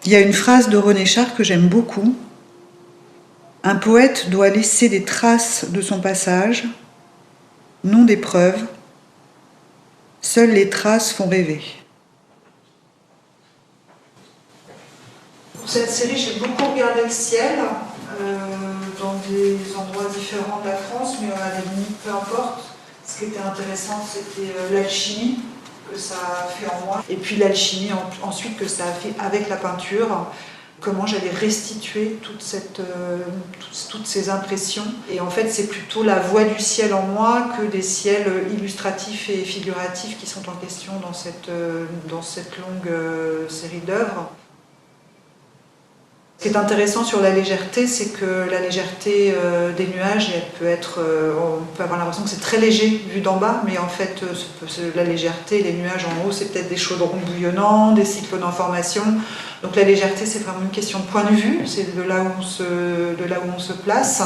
Il y a une phrase de René Char que j'aime beaucoup. Un poète doit laisser des traces de son passage, non des preuves. Seules les traces font rêver. Pour cette série, j'ai beaucoup regardé le ciel, dans des endroits différents de la France, mais à la limite, peu importe. Ce qui était intéressant, c'était l'alchimie que ça a fait en moi, et puis l'alchimie ensuite que ça a fait avec la peinture, comment j'allais restituer toutes ces impressions. Et en fait, c'est plutôt la voix du ciel en moi que des ciels illustratifs et figuratifs qui sont en question dans cette longue série d'œuvres. Ce qui est intéressant sur la légèreté, c'est que la légèreté des nuages, on peut avoir l'impression que c'est très léger vu d'en bas, mais en fait, la légèreté, les nuages en haut, c'est peut-être des chaudrons bouillonnants, des cyclones en formation. Donc la légèreté, c'est vraiment une question de point de vue, c'est de là où on se place.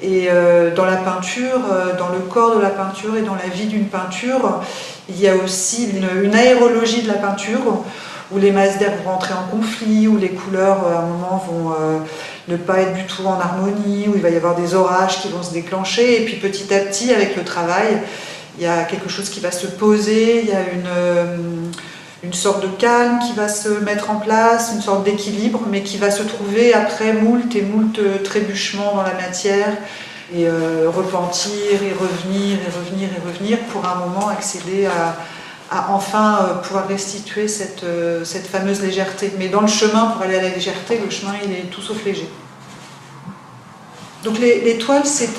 Et dans la peinture, dans le corps de la peinture et dans la vie d'une peinture, il y a aussi une aérologie de la peinture, où les masses d'air vont rentrer en conflit, où les couleurs à un moment vont ne pas être du tout en harmonie, où il va y avoir des orages qui vont se déclencher, et puis petit à petit, avec le travail, il y a quelque chose qui va se poser, il y a une sorte de calme qui va se mettre en place, une sorte d'équilibre, mais qui va se trouver après moult et moult trébuchements dans la matière, et repentir, et revenir, et revenir, et revenir, pour à un moment accéder à enfin pouvoir restituer cette fameuse légèreté. Mais dans le chemin, pour aller à la légèreté, le chemin il est tout sauf léger. Donc les toiles, c'est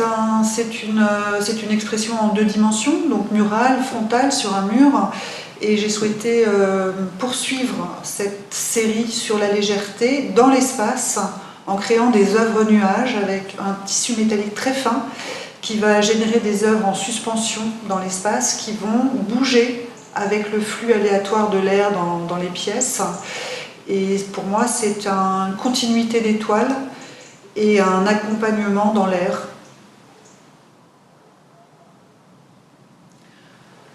une expression en 2 dimensions, donc murale, frontale, sur un mur. Et j'ai souhaité poursuivre cette série sur la légèreté dans l'espace, en créant des œuvres nuages avec un tissu métallique très fin, qui va générer des œuvres en suspension dans l'espace, qui vont bouger avec le flux aléatoire de l'air dans les pièces. Et pour moi, c'est une continuité d'étoiles et un accompagnement dans l'air.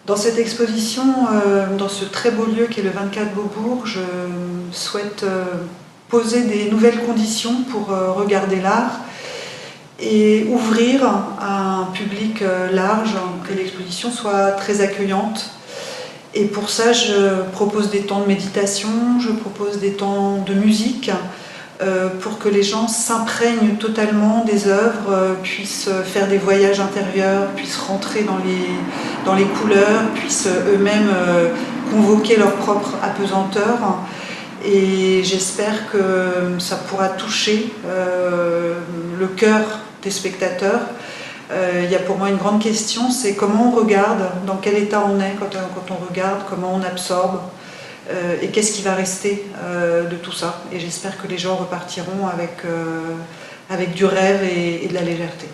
Dans cette exposition, dans ce très beau lieu qui est le 24 Beaubourg, je souhaite poser des nouvelles conditions pour regarder l'art et ouvrir à un public large, que l'exposition soit très accueillante. Et pour ça, je propose des temps de méditation, je propose des temps de musique, pour que les gens s'imprègnent totalement des œuvres, puissent faire des voyages intérieurs, puissent rentrer dans les couleurs, puissent eux-mêmes convoquer leur propre apesanteur. Et j'espère que ça pourra toucher le cœur des spectateurs. Il y a pour moi une grande question, c'est comment on regarde, dans quel état on est quand on regarde, comment on absorbe, et qu'est-ce qui va rester de tout ça. Et j'espère que les gens repartiront avec du rêve et de la légèreté.